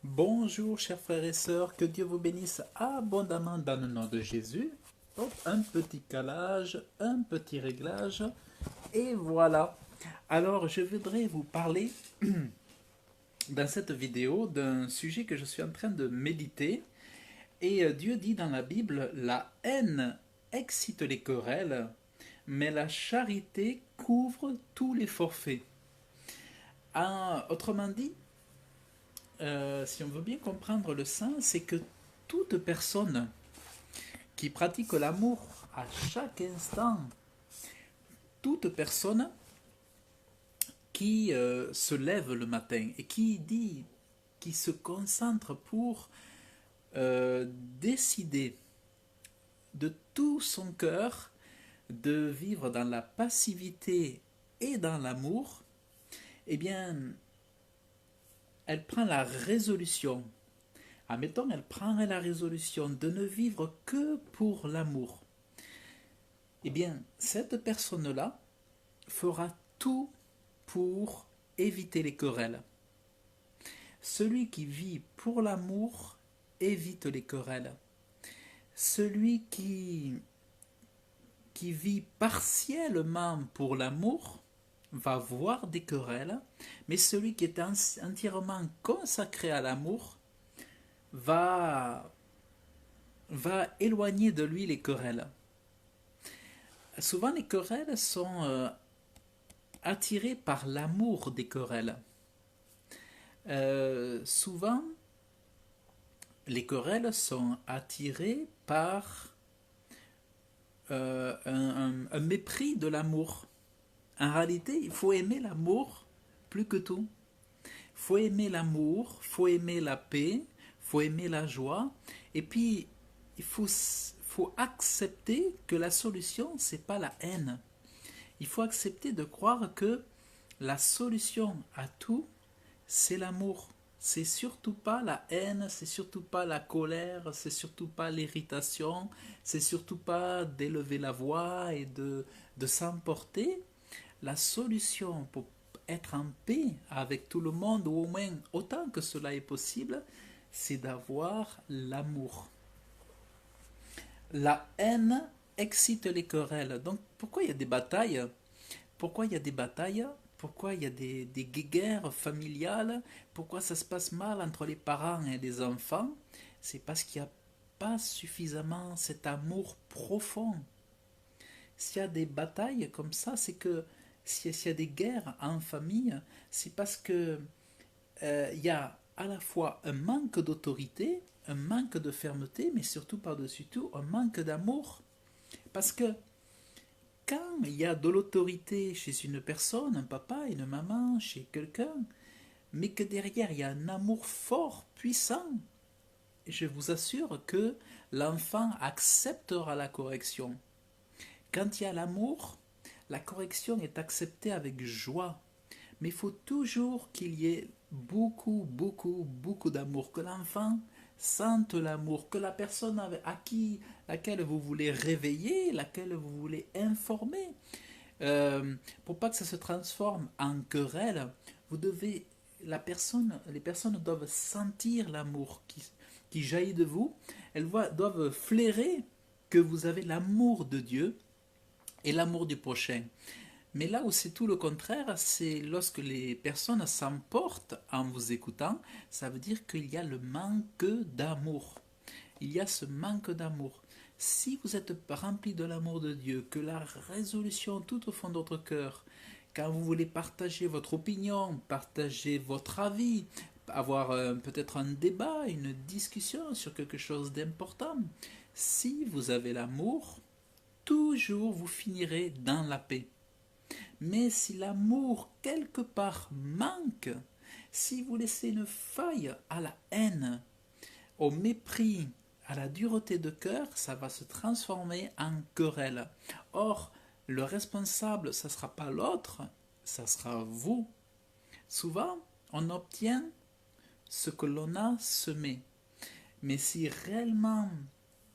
Bonjour chers frères et sœurs, que Dieu vous bénisse abondamment dans le nom de Jésus. Hop, un petit calage, un petit réglage, et voilà. Alors je voudrais vous parler dans cette vidéo d'un sujet que je suis en train de méditer. Et Dieu dit dans la Bible, la haine excite les querelles, mais la charité couvre tous les forfaits. Autrement dit, si on veut bien comprendre le sens, c'est que toute personne qui pratique l'amour à chaque instant, toute personne qui se lève le matin et qui se concentre pour décider de tout son cœur de vivre dans la passivité et dans l'amour, eh bien, elle prend la résolution. Admettons, elle prendrait la résolution de ne vivre que pour l'amour. Eh bien, cette personne-là fera tout pour éviter les querelles. Celui qui vit pour l'amour évite les querelles. Celui qui vit partiellement pour l'amour va voir des querelles, mais celui qui est entièrement consacré à l'amour va, va éloigner de lui les querelles. Souvent, les querelles sont attirées par l'amour des querelles. Souvent, les querelles sont attirées par un mépris de l'amour. En réalité, il faut aimer l'amour plus que tout. Il faut aimer l'amour, il faut aimer la paix, il faut aimer la joie. Et puis, il faut accepter que la solution, c'est pas la haine. Il faut accepter de croire que la solution à tout, c'est l'amour. C'est surtout pas la haine, c'est surtout pas la colère, c'est surtout pas l'irritation, c'est surtout pas d'élever la voix et de s'emporter. La solution pour être en paix avec tout le monde, ou au moins autant que cela est possible, c'est d'avoir l'amour. La haine excite les querelles. Donc pourquoi il y a des batailles? Pourquoi il y a des batailles? Pourquoi il y a des guerres familiales? Pourquoi ça se passe mal entre les parents et les enfants? C'est parce qu'il n'y a pas suffisamment cet amour profond. S'il y a des batailles comme ça, c'est que s'il y a des guerres en famille, c'est parce que il y a à la fois un manque d'autorité, un manque de fermeté, mais surtout par-dessus tout, un manque d'amour. Parce que quand il y a de l'autorité chez une personne, un papa, une maman, chez quelqu'un, mais que derrière il y a un amour fort, puissant, je vous assure que l'enfant acceptera la correction. Quand il y a l'amour, la correction est acceptée avec joie. Mais il faut toujours qu'il y ait beaucoup, beaucoup, beaucoup d'amour. Que l'enfant sente l'amour. Que la personne laquelle vous voulez réveiller, laquelle vous voulez informer, pour pas que ça se transforme en querelle, les personnes doivent sentir l'amour qui jaillit de vous. Doivent flairer que vous avez l'amour de Dieu et l'amour du prochain. Mais là où c'est tout le contraire, c'est lorsque les personnes s'emportent en vous écoutant, ça veut dire qu'il y a le manque d'amour. Il y a ce manque d'amour. Si vous êtes rempli de l'amour de Dieu, que la résolution tout au fond de votre cœur, quand vous voulez partager votre opinion, partager votre avis, avoir peut-être un débat, une discussion sur quelque chose d'important, si vous avez l'amour, toujours vous finirez dans la paix. Mais si l'amour quelque part manque, si vous laissez une faille à la haine, au mépris, à la dureté de cœur, ça va se transformer en querelle. Or, le responsable, ça ne sera pas l'autre, ça sera vous. Souvent, on obtient ce que l'on a semé. Mais si réellement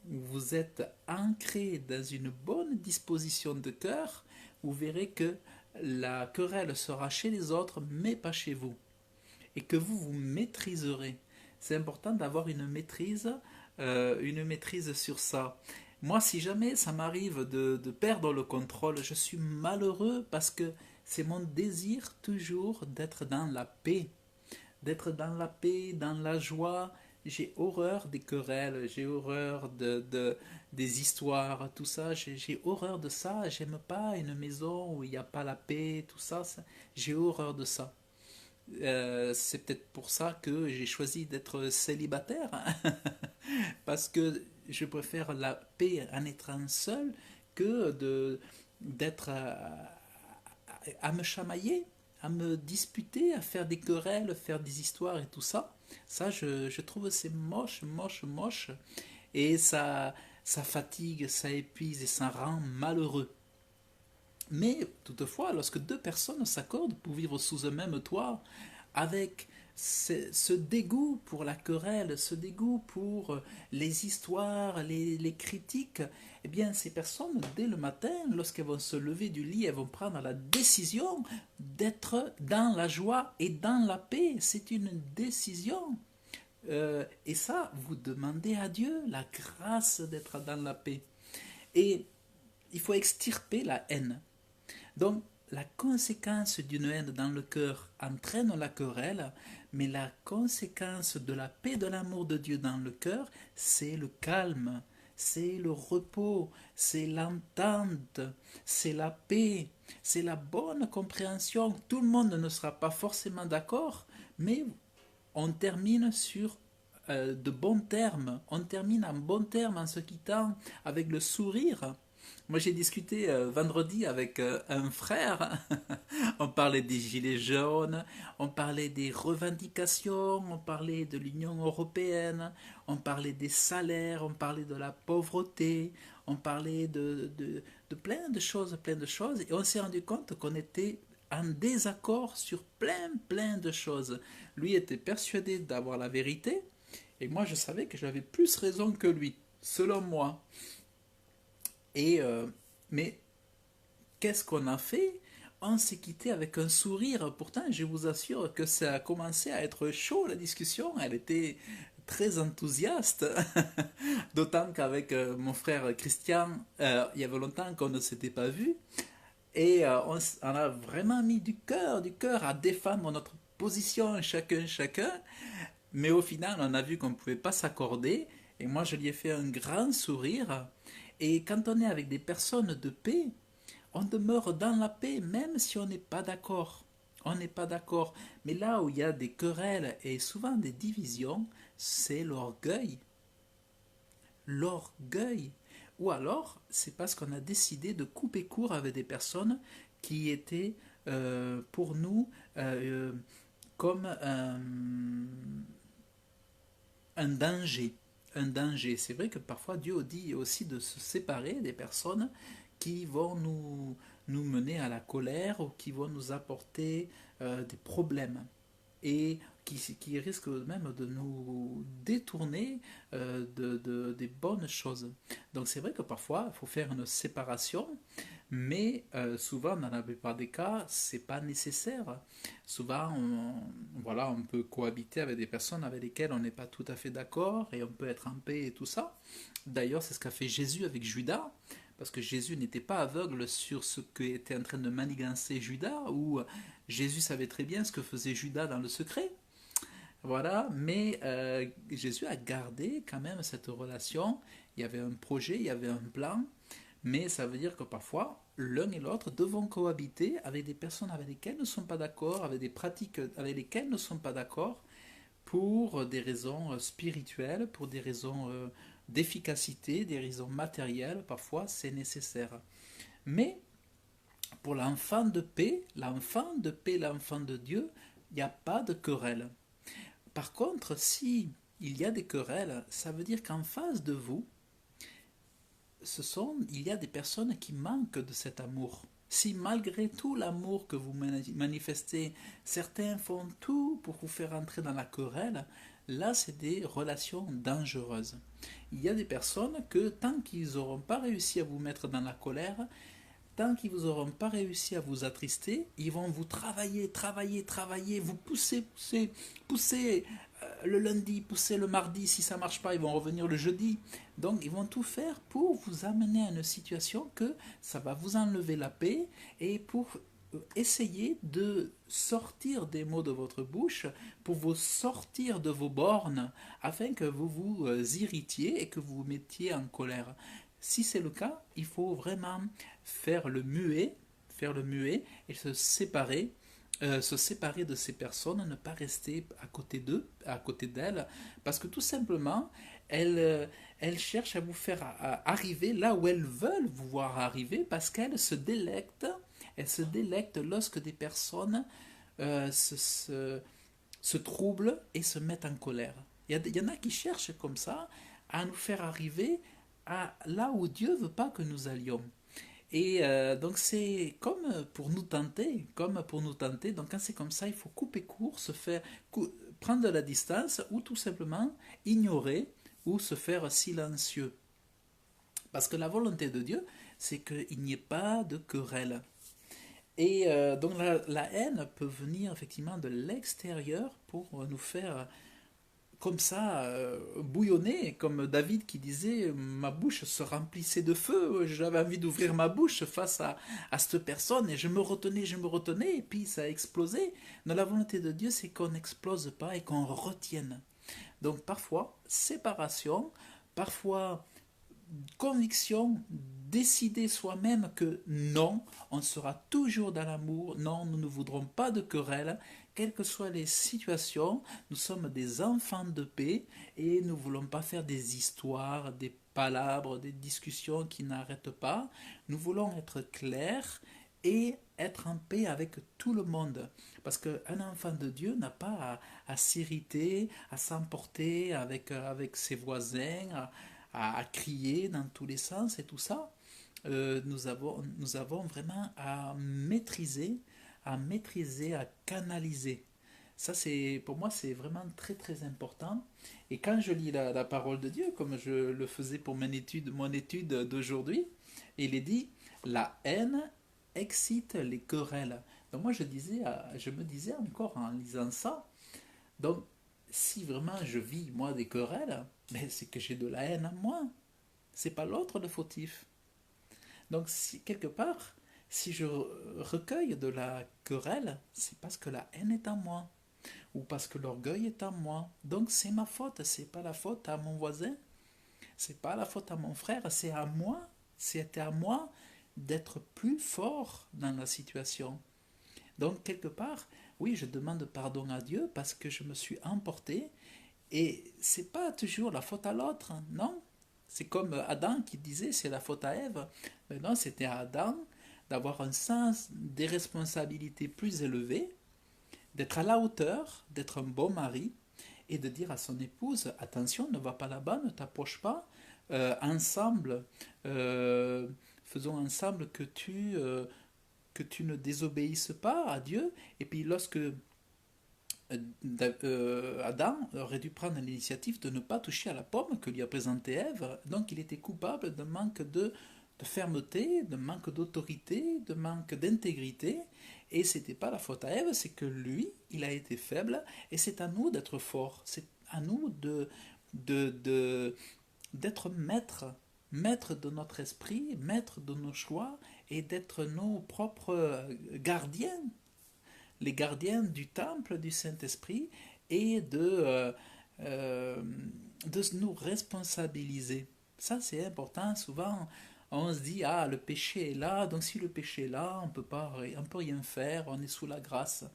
vous êtes ancré dans une bonne disposition de cœur, vous verrez que la querelle sera chez les autres, mais pas chez vous. Et que vous vous maîtriserez. c'est important d'avoir une maîtrise sur ça. Moi, si jamais ça m'arrive de perdre le contrôle, je suis malheureux parce que c'est mon désir toujours d'être dans la paix, dans la joie. J'ai horreur des querelles, j'ai horreur des histoires, tout ça. J'ai horreur de ça. J'aime pas une maison où il n'y a pas la paix, tout ça. J'ai horreur de ça. C'est peut-être pour ça que j'ai choisi d'être célibataire, parce que je préfère la paix en étant seul que d'être à me chamailler, à me disputer, à faire des querelles, faire des histoires et tout ça. Ça, je trouve c'est moche, moche, moche. Et ça fatigue, ça épuise et ça rend malheureux. Mais toutefois, lorsque deux personnes s'accordent pour vivre sous un même toit, avec ce dégoût pour la querelle, ce dégoût pour les histoires, les critiques, eh bien ces personnes, dès le matin, lorsqu'elles vont se lever du lit, elles vont prendre la décision d'être dans la joie et dans la paix. C'est une décision. Et ça, vous demandez à Dieu la grâce d'être dans la paix. Et il faut extirper la haine. Donc, la conséquence d'une haine dans le cœur entraîne la querelle, mais la conséquence de la paix, de l'amour de Dieu dans le cœur, c'est le calme, c'est le repos, c'est l'entente, c'est la paix, c'est la bonne compréhension. Tout le monde ne sera pas forcément d'accord, mais on termine sur de bons termes, on termine en bons termes en se quittant avec le sourire. Moi, j'ai discuté vendredi avec un frère. On parlait des gilets jaunes, on parlait des revendications, on parlait de l'Union européenne, on parlait des salaires, on parlait de la pauvreté, on parlait de plein de choses, plein de choses. Et on s'est rendu compte qu'on était en désaccord sur plein de choses. Lui était persuadé d'avoir la vérité, et moi, je savais que j'avais plus raison que lui, selon moi. Et mais qu'est-ce qu'on a fait? On s'est quitté avec un sourire. Pourtant, je vous assure que ça a commencé à être chaud, la discussion. Elle était très enthousiaste. D'autant qu'avec mon frère Christian, il y avait longtemps qu'on ne s'était pas vu. Et on a vraiment mis du cœur à défendre notre position, chacun. Mais au final, on a vu qu'on ne pouvait pas s'accorder. Et moi, je lui ai fait un grand sourire. Et quand on est avec des personnes de paix, on demeure dans la paix, même si on n'est pas d'accord. On n'est pas d'accord. Mais là où il y a des querelles et souvent des divisions, c'est l'orgueil. L'orgueil. Ou alors, c'est parce qu'on a décidé de couper court avec des personnes qui étaient pour nous comme un danger. Un danger. C'est vrai que parfois Dieu dit aussi de se séparer des personnes qui vont nous mener à la colère ou qui vont nous apporter des problèmes et qui risquent même de nous détourner des bonnes choses. Donc c'est vrai que parfois il faut faire une séparation, mais souvent dans la plupart des cas c'est pas nécessaire. Souvent voilà, on peut cohabiter avec des personnes avec lesquelles on n'est pas tout à fait d'accord et on peut être en paix et tout ça. D'ailleurs c'est ce qu'a fait Jésus avec Judas, parce que Jésus n'était pas aveugle sur ce qu'était en train de manigancer Judas, ou Jésus savait très bien ce que faisait Judas dans le secret. Voilà, mais Jésus a gardé quand même cette relation. Il y avait un projet, il y avait un plan, mais ça veut dire que parfois, l'un et l'autre devront cohabiter avec des personnes avec lesquelles ne sont pas d'accord, avec des pratiques avec lesquelles ne sont pas d'accord, pour des raisons spirituelles, pour des raisons d'efficacité, des raisons matérielles, parfois c'est nécessaire. Mais pour l'enfant de paix, l'enfant de Dieu, il n'y a pas de querelle. Par contre, si il y a des querelles, ça veut dire qu'en face de vous, il y a des personnes qui manquent de cet amour. Si malgré tout l'amour que vous manifestez, certains font tout pour vous faire entrer dans la querelle, là c'est des relations dangereuses. Il y a des personnes que tant qu'ils n'auront pas réussi à vous mettre dans la colère, tant qu'ils n'auront pas réussi à vous attrister, ils vont vous travailler, vous pousser le lundi, pousser le mardi, si ça marche pas, ils vont revenir le jeudi. Donc ils vont tout faire pour vous amener à une situation que ça va vous enlever la paix et pour essayer de sortir des mots de votre bouche, pour vous sortir de vos bornes, afin que vous vous irritiez et que vous vous mettiez en colère. Si c'est le cas, il faut vraiment faire faire le muet et se séparer de ces personnes, ne pas rester à côté d'eux, à côté d'elles, parce que tout simplement, elles cherchent à vous faire arriver là où elles veulent vous voir arriver, parce elles se délectent lorsque des personnes euh, se, se, se troublent et se mettent en colère. Il y en a qui cherchent comme ça à nous faire arriver à là où Dieu veut pas que nous allions. Et donc c'est comme pour nous tenter, comme pour nous tenter. Donc quand c'est comme ça, il faut couper court, prendre de la distance ou tout simplement ignorer ou se faire silencieux. Parce que la volonté de Dieu, c'est qu'il n'y ait pas de querelle. Et donc la haine peut venir effectivement de l'extérieur pour nous faire comme ça, bouillonner, comme David qui disait, ma bouche se remplissait de feu, j'avais envie d'ouvrir ma bouche face à cette personne, et je me retenais, et puis ça a explosé. Dans la volonté de Dieu, c'est qu'on n'explose pas et qu'on retienne. Donc parfois, séparation, parfois conviction, décider soi-même que non, on sera toujours dans l'amour, non, nous ne voudrons pas de querelle, quelles que soient les situations, nous sommes des enfants de paix et nous ne voulons pas faire des histoires, des palabres, des discussions qui n'arrêtent pas. Nous voulons être clairs et être en paix avec tout le monde. Parce qu'un enfant de Dieu n'a pas à s'irriter, à s'emporter avec ses voisins, à crier dans tous les sens et tout ça. Nous avons vraiment à maîtriser, à canaliser. Ça, c'est, pour moi, c'est vraiment très, très important. Et quand je lis la parole de Dieu, comme je le faisais pour mon étude d'aujourd'hui, il est dit, la haine excite les querelles. Donc moi, je me disais encore en lisant ça, donc si vraiment je vis, moi, des querelles, mais c'est que j'ai de la haine en moi. C'est pas l'autre le fautif. Donc, si, quelque part, si je recueille de la querelle, c'est parce que la haine est en moi, ou parce que l'orgueil est en moi. Donc, c'est ma faute, c'est pas la faute à mon voisin, c'est pas la faute à mon frère, c'est à moi. C'était à moi d'être plus fort dans la situation. Donc, quelque part, oui, je demande pardon à Dieu parce que je me suis emporté, et c'est pas toujours la faute à l'autre, non. C'est comme Adam qui disait c'est la faute à Ève. Mais non, c'était à Adam d'avoir un sens des responsabilités plus élevé, d'être à la hauteur, d'être un bon mari et de dire à son épouse attention, ne va pas là-bas, ne t'approche pas. Ensemble, euh, faisons ensemble que tu ne désobéisses pas à Dieu. Et puis lorsque Adam aurait dû prendre l'initiative de ne pas toucher à la pomme que lui a présentée Ève. Donc il était coupable d'un manque de fermeté, de manque d'autorité, de manque d'intégrité. Et c'était pas la faute à Ève, c'est que lui, il a été faible. Et c'est à nous d'être forts. C'est à nous de, d'être maître de notre esprit, maître de nos choix et d'être nos propres gardiens, les gardiens du temple du Saint-Esprit et euh, de nous responsabiliser. Ça, c'est important. Souvent, on se dit, ah, le péché est là, donc si le péché est là, on peut rien faire, on est sous la grâce.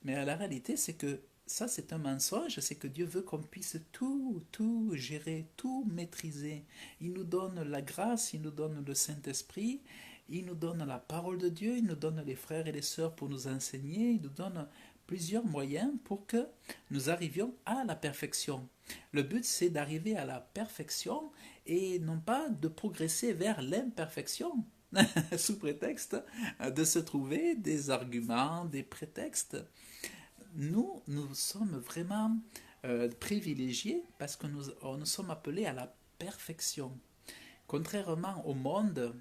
Mais la réalité, c'est que ça, c'est un mensonge, c'est que Dieu veut qu'on puisse tout gérer, tout maîtriser. Il nous donne la grâce, il nous donne le Saint-Esprit, il nous donne la parole de Dieu, il nous donne les frères et les sœurs pour nous enseigner, il nous donne plusieurs moyens pour que nous arrivions à la perfection. Le but, c'est d'arriver à la perfection et non pas de progresser vers l'imperfection, sous prétexte de se trouver des arguments, des prétextes. Nous sommes vraiment privilégiés parce que nous sommes appelés à la perfection. Contrairement au monde,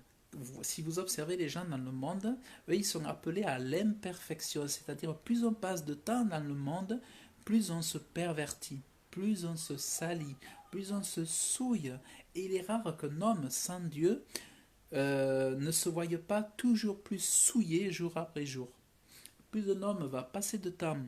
si vous observez les gens dans le monde, eux, ils sont appelés à l'imperfection, c'est-à-dire plus on passe de temps dans le monde, plus on se pervertit, plus on se salit, plus on se souille. Et il est rare qu'un homme sans Dieu ne se voie pas toujours plus souillé jour après jour. Plus un homme va passer de temps,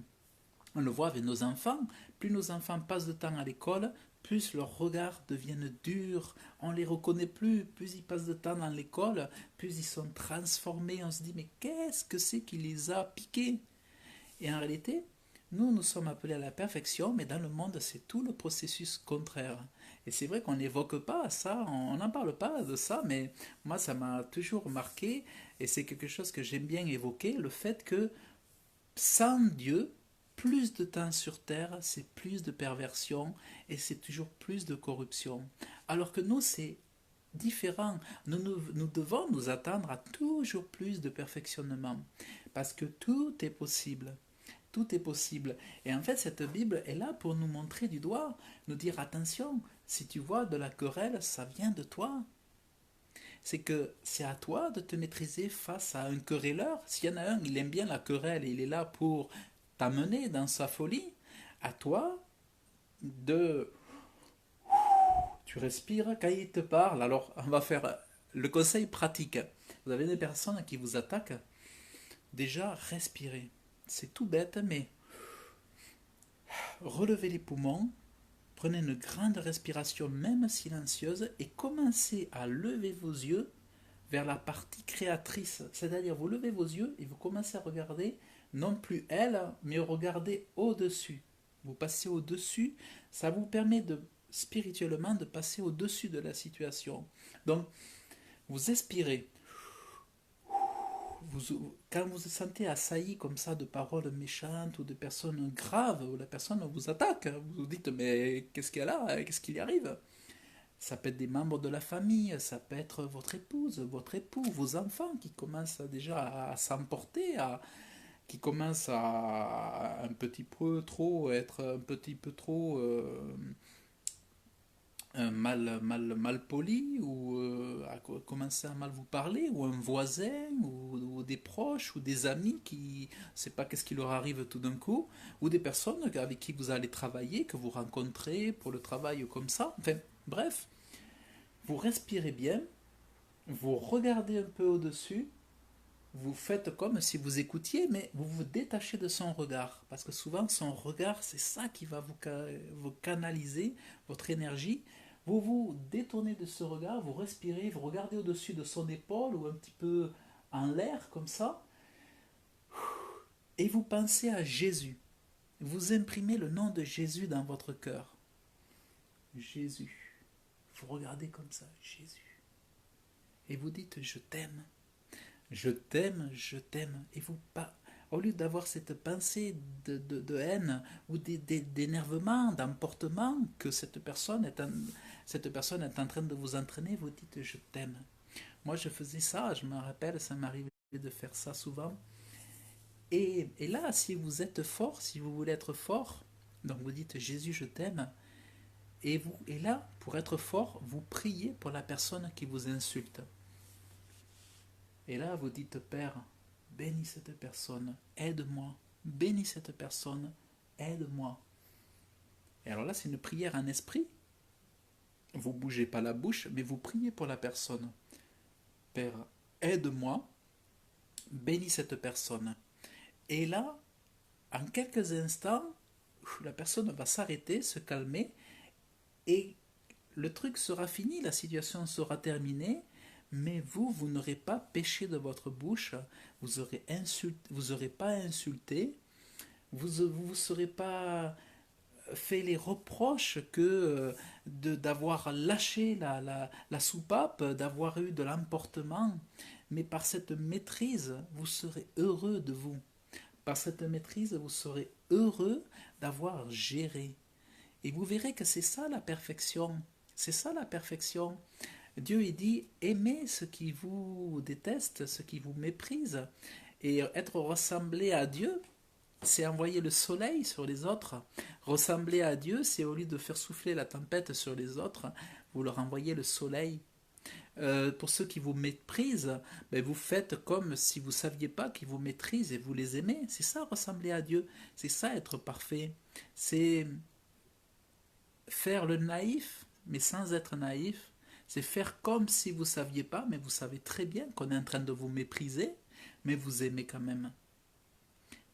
on le voit avec nos enfants, plus nos enfants passent de temps à l'école, plus leurs regards deviennent durs, on ne les reconnaît plus ils passent de temps dans l'école, plus ils sont transformés, on se dit mais qu'est-ce que c'est qui les a piqués? Et en réalité, nous sommes appelés à la perfection, mais dans le monde, c'est tout le processus contraire. Et c'est vrai qu'on n'évoque pas ça, on n'en parle pas de ça, mais moi, ça m'a toujours marqué, et c'est quelque chose que j'aime bien évoquer, le fait que sans Dieu, plus de temps sur Terre, c'est plus de perversion, et c'est toujours plus de corruption. Alors que nous, c'est différent. Nous devons nous attendre à toujours plus de perfectionnement, parce que tout est possible. Tout est possible. Et en fait, cette Bible est là pour nous montrer du doigt, nous dire attention, si tu vois de la querelle, ça vient de toi. C'est que c'est à toi de te maîtriser face à un querelleur. S'il y en a un, il aime bien la querelle et il est là pour t'amener dans sa folie, à toi de... Tu respires quand il te parle. Alors, on va faire le conseil pratique. Vous avez des personnes qui vous attaquent. Déjà, respirez. C'est tout bête, mais relevez les poumons, prenez une grande respiration, même silencieuse, et commencez à lever vos yeux vers la partie créatrice. C'est-à-dire, vous levez vos yeux et vous commencez à regarder, non plus elle, mais regardez au-dessus. Vous passez au-dessus, ça vous permet de spirituellement de passer au-dessus de la situation. Donc, vous expirez. Quand vous vous sentez assailli comme ça de paroles méchantes ou de personnes graves, où la personne vous attaque, vous vous dites mais qu'est-ce qu'elle a, qu'est-ce qui lui arrive? Ça peut être des membres de la famille, ça peut être votre épouse, votre époux, vos enfants qui commencent déjà à s'emporter, qui commencent à un petit peu trop être un petit peu trop mal poli ou à commencer à mal vous parler ou un voisin ou des proches ou des amis qui ne sait pas qu'est-ce qui leur arrive tout d'un coup ou des personnes avec qui vous allez travailler que vous rencontrez pour le travail comme ça, enfin bref, vous respirez bien, vous regardez un peu au-dessus, vous faites comme si vous écoutiez, mais vous vous détachez de son regard. Parce que souvent, son regard, c'est ça qui va vous canaliser votre énergie. Vous vous détournez de ce regard, vous respirez, vous regardez au-dessus de son épaule ou un petit peu en l'air, comme ça, et vous pensez à Jésus. Vous imprimez le nom de Jésus dans votre cœur. Jésus. Vous regardez comme ça, Jésus. Et vous dites, je t'aime. Je t'aime, je t'aime. Et vous, pas, au lieu d'avoir cette pensée de haine ou d'énervement, d'emportement que cette personne est en train de vous entraîner, vous dites je t'aime. Moi je faisais ça, je me rappelle, ça m'arrivait de faire ça souvent. Et là, si vous êtes fort, si vous voulez être fort, donc vous dites Jésus je t'aime, et là, pour être fort, vous priez pour la personne qui vous insulte. Et là, vous dites, Père, bénis cette personne, aide-moi, bénis cette personne, aide-moi. Et alors là, c'est une prière en esprit. Vous ne bougez pas la bouche, mais vous priez pour la personne. Père, aide-moi, bénis cette personne. Et là, en quelques instants, la personne va s'arrêter, se calmer, et le truc sera fini, la situation sera terminée, mais vous n'aurez pas péché de votre bouche, vous aurez pas insulté, vous serez pas fait les reproches que d'avoir lâché la soupape, d'avoir eu de l'emportement, mais par cette maîtrise, vous serez heureux de vous. Par cette maîtrise, vous serez heureux d'avoir géré. Et vous verrez que c'est ça la perfection. C'est ça la perfection. Dieu il dit aimez ceux qui vous détestent, ceux qui vous méprisent. Et être ressemblé à Dieu, c'est envoyer le soleil sur les autres. Ressembler à Dieu, c'est au lieu de faire souffler la tempête sur les autres, vous leur envoyez le soleil. Pour ceux qui vous méprisent, ben vous faites comme si vous ne saviez pas qu'ils vous maîtrisent et vous les aimez. C'est ça ressembler à Dieu. C'est ça être parfait. C'est faire le naïf, mais sans être naïf. C'est faire comme si vous ne saviez pas, mais vous savez très bien qu'on est en train de vous mépriser, mais vous aimez quand même.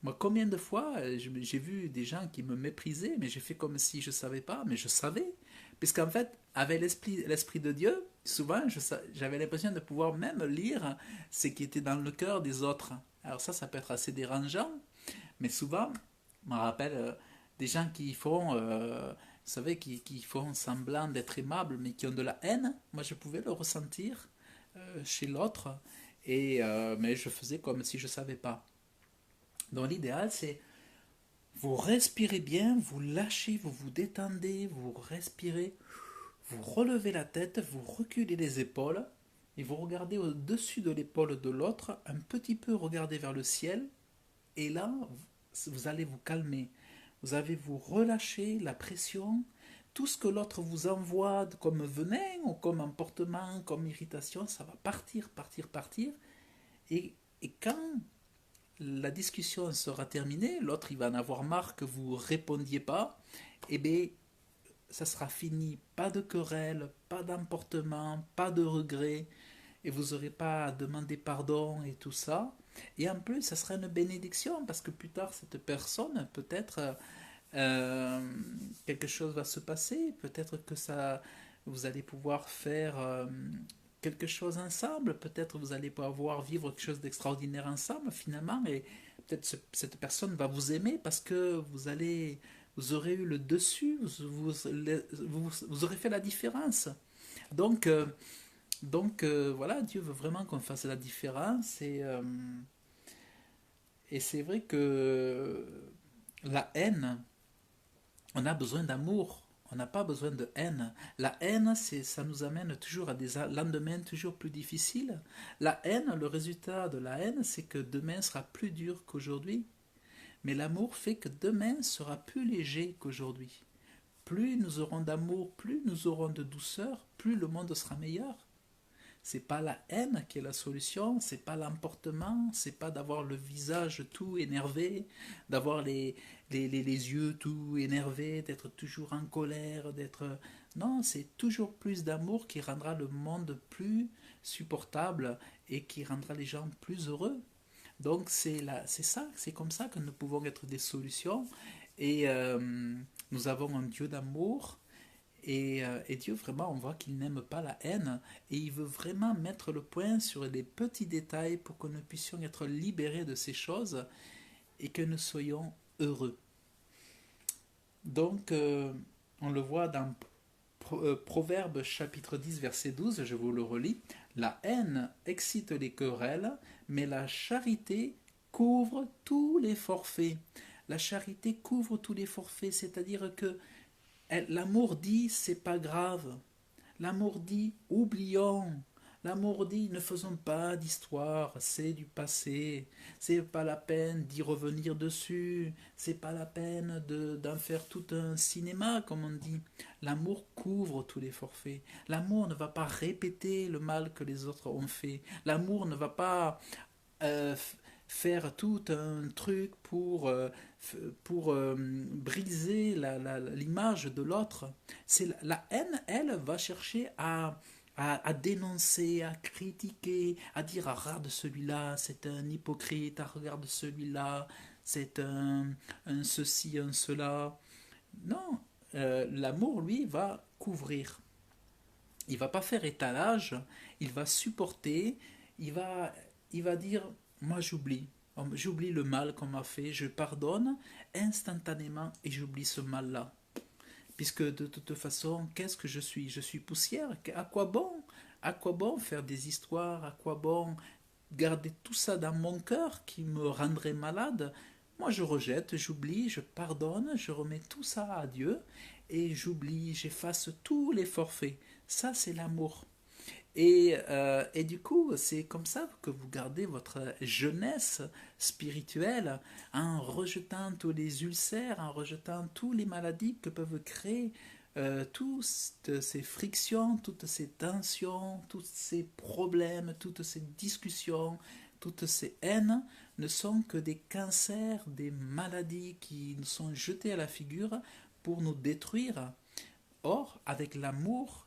Moi, combien de fois j'ai vu des gens qui me méprisaient, mais j'ai fait comme si je ne savais pas, mais je savais. Puisqu'en fait, avec l'Esprit de Dieu, souvent, j'avais l'impression de pouvoir même lire ce qui était dans le cœur des autres. Alors ça peut être assez dérangeant, mais souvent, je me rappelle des gens qui font, vous savez, qui font semblant d'être aimables, mais qui ont de la haine. Moi, je pouvais le ressentir chez l'autre, mais je faisais comme si je ne savais pas. Donc l'idéal, c'est vous respirez bien, vous lâchez, vous vous détendez, vous respirez, vous relevez la tête, vous reculez les épaules et vous regardez au-dessus de l'épaule de l'autre, un petit peu regardez vers le ciel et là, vous allez vous calmer. Vous allez vous relâcher la pression, tout ce que l'autre vous envoie comme venin ou comme emportement, comme irritation, ça va partir, partir, partir. Et quand la discussion sera terminée, l'autre il va en avoir marre que vous répondiez pas, et bien ça sera fini, pas de querelle, pas d'emportement, pas de regret, et vous n'aurez pas à demander pardon et tout ça. Et en plus, ça sera une bénédiction parce que plus tard, cette personne, peut-être quelque chose va se passer, peut-être que ça, vous allez pouvoir faire quelque chose ensemble, peut-être vous allez pouvoir vivre quelque chose d'extraordinaire ensemble finalement, et peut-être cette personne va vous aimer parce que vous aurez eu le dessus, vous aurez fait la différence. Donc, voilà, Dieu veut vraiment qu'on fasse la différence et c'est vrai que la haine, on a besoin d'amour. On n'a pas besoin de haine. La haine, ça nous amène toujours à des lendemains toujours plus difficiles. La haine, le résultat de la haine, c'est que demain sera plus dur qu'aujourd'hui. Mais l'amour fait que demain sera plus léger qu'aujourd'hui. Plus nous aurons d'amour, plus nous aurons de douceur, plus le monde sera meilleur. C'est pas la haine qui est la solution, c'est pas l'emportement, c'est pas d'avoir le visage tout énervé, d'avoir les yeux tout énervés, d'être toujours en colère, d'être... Non, c'est toujours plus d'amour qui rendra le monde plus supportable et qui rendra les gens plus heureux. Donc c'est ça, c'est comme ça que nous pouvons être des solutions. Et nous avons un Dieu d'amour et Dieu, vraiment, on voit qu'il n'aime pas la haine et il veut vraiment mettre le point sur les petits détails pour que nous puissions être libérés de ces choses et que nous soyons heureux. Donc, on le voit dans Proverbe chapitre 10, verset 12, je vous le relis. La haine excite les querelles, mais la charité couvre tous les forfaits. La charité couvre tous les forfaits, c'est-à-dire que l'amour dit c'est pas grave. L'amour dit oublions. L'amour dit ne faisons pas d'histoire, c'est du passé. C'est pas la peine d'y revenir dessus. C'est pas la peine d'en faire tout un cinéma, comme on dit. L'amour couvre tous les forfaits. L'amour ne va pas répéter le mal que les autres ont fait. L'amour ne va pas euh, faire tout un truc pour briser l'image de l'autre. C'est la haine, elle, va chercher à dénoncer, à critiquer, à dire ah, regarde celui-là, c'est un hypocrite, ah, regarde celui-là, c'est un ceci, un cela. Non, l'amour, lui, va couvrir. Il va pas faire étalage, il va supporter, il va, il va dire moi j'oublie. J'oublie le mal qu'on m'a fait, je pardonne instantanément et j'oublie ce mal-là. Puisque de toute façon, qu'est-ce que je suis? Je suis poussière. À quoi bon? À quoi bon faire des histoires? À quoi bon garder tout ça dans mon cœur qui me rendrait malade? Moi, je rejette, j'oublie, je pardonne, je remets tout ça à Dieu et j'oublie, j'efface tous les forfaits. Ça, c'est l'amour. Et du coup, c'est comme ça que vous gardez votre jeunesse spirituelle en rejetant tous les ulcères, en rejetant toutes les maladies que peuvent créer toutes ces frictions, toutes ces tensions, tous ces problèmes, toutes ces discussions, toutes ces haines ne sont que des cancers, des maladies qui nous sont jetées à la figure pour nous détruire. Or, avec l'amour,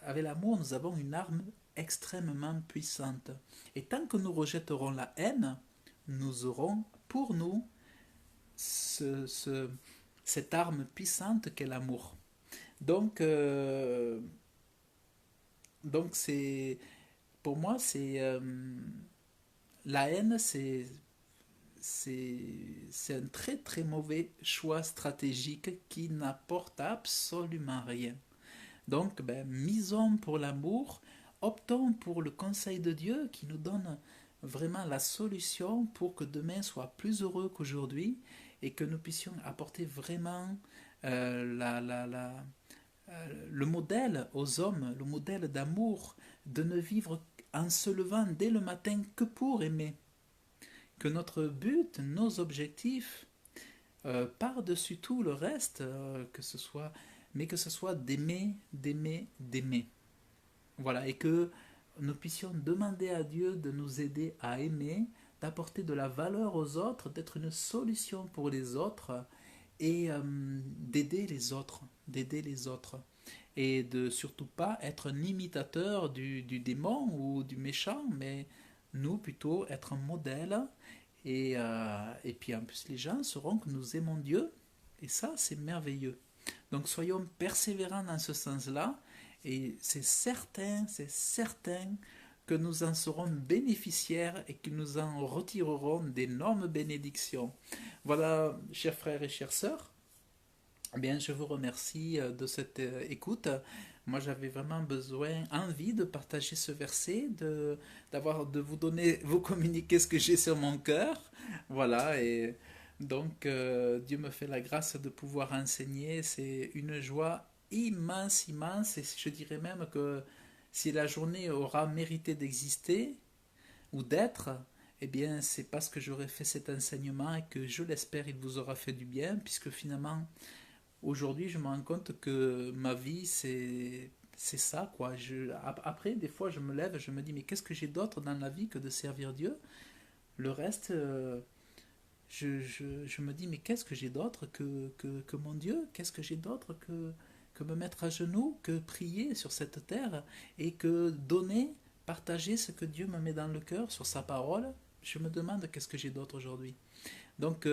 avec l'amour, nous avons une arme extrêmement puissante. Et tant que nous rejetterons la haine, nous aurons pour nous ce, ce- cette arme puissante qu'est l'amour. Donc, c'est pour moi, la haine, c'est un très très mauvais choix stratégique qui n'apporte absolument rien. Donc, ben, misons pour l'amour, optons pour le conseil de Dieu qui nous donne vraiment la solution pour que demain soit plus heureux qu'aujourd'hui et que nous puissions apporter vraiment le modèle aux hommes, le modèle d'amour, de ne vivre en se levant dès le matin que pour aimer. Que notre but, nos objectifs, par-dessus tout le reste, mais que ce soit d'aimer, d'aimer, d'aimer. Voilà, et que nous puissions demander à Dieu de nous aider à aimer, d'apporter de la valeur aux autres, d'être une solution pour les autres et d'aider les autres. Et de surtout pas être un imitateur du démon ou du méchant, mais nous plutôt être un modèle. Et puis en plus les gens sauront que nous aimons Dieu, et ça c'est merveilleux. Donc soyons persévérants dans ce sens-là, et c'est certain que nous en serons bénéficiaires et que nous en retirerons d'énormes bénédictions. Voilà, chers frères et chères sœurs, eh bien, je vous remercie de cette écoute. Moi, j'avais vraiment besoin, envie de partager ce verset, de vous donner, vous communiquer ce que j'ai sur mon cœur. Voilà, et donc Dieu me fait la grâce de pouvoir enseigner. C'est une joie immense, immense, et je dirais même que si la journée aura mérité d'exister ou d'être, eh bien, c'est parce que j'aurais fait cet enseignement et que je l'espère, il vous aura fait du bien, puisque finalement, aujourd'hui, je me rends compte que ma vie, c'est ça, quoi. Après, des fois, je me lève, je me dis, mais qu'est-ce que j'ai d'autre dans la vie que de servir Dieu? Le reste, je me dis, mais qu'est-ce que j'ai d'autre que mon Dieu? Qu'est-ce que j'ai d'autre que me mettre à genoux, que prier sur cette terre et que donner, partager ce que Dieu me met dans le cœur sur sa parole? Je me demande qu'est-ce que j'ai d'autre aujourd'hui. Donc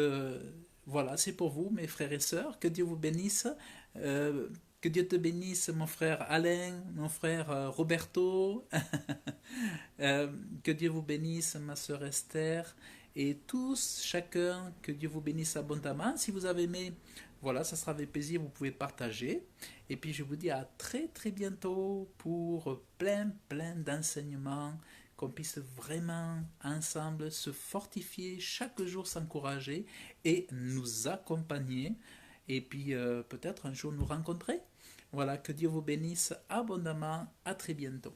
voilà, c'est pour vous, mes frères et sœurs. Que Dieu vous bénisse. Euh, que Dieu te bénisse, mon frère Alain, mon frère Roberto. Que Dieu vous bénisse, ma sœur Esther. Et tous, chacun, que Dieu vous bénisse abondamment. Si vous avez aimé, voilà, ça sera avec plaisir, vous pouvez partager. Et puis je vous dis à très très bientôt pour plein d'enseignements, qu'on puisse vraiment ensemble se fortifier, chaque jour s'encourager et nous accompagner. Et puis peut-être un jour nous rencontrer. Voilà, que Dieu vous bénisse abondamment. À très bientôt.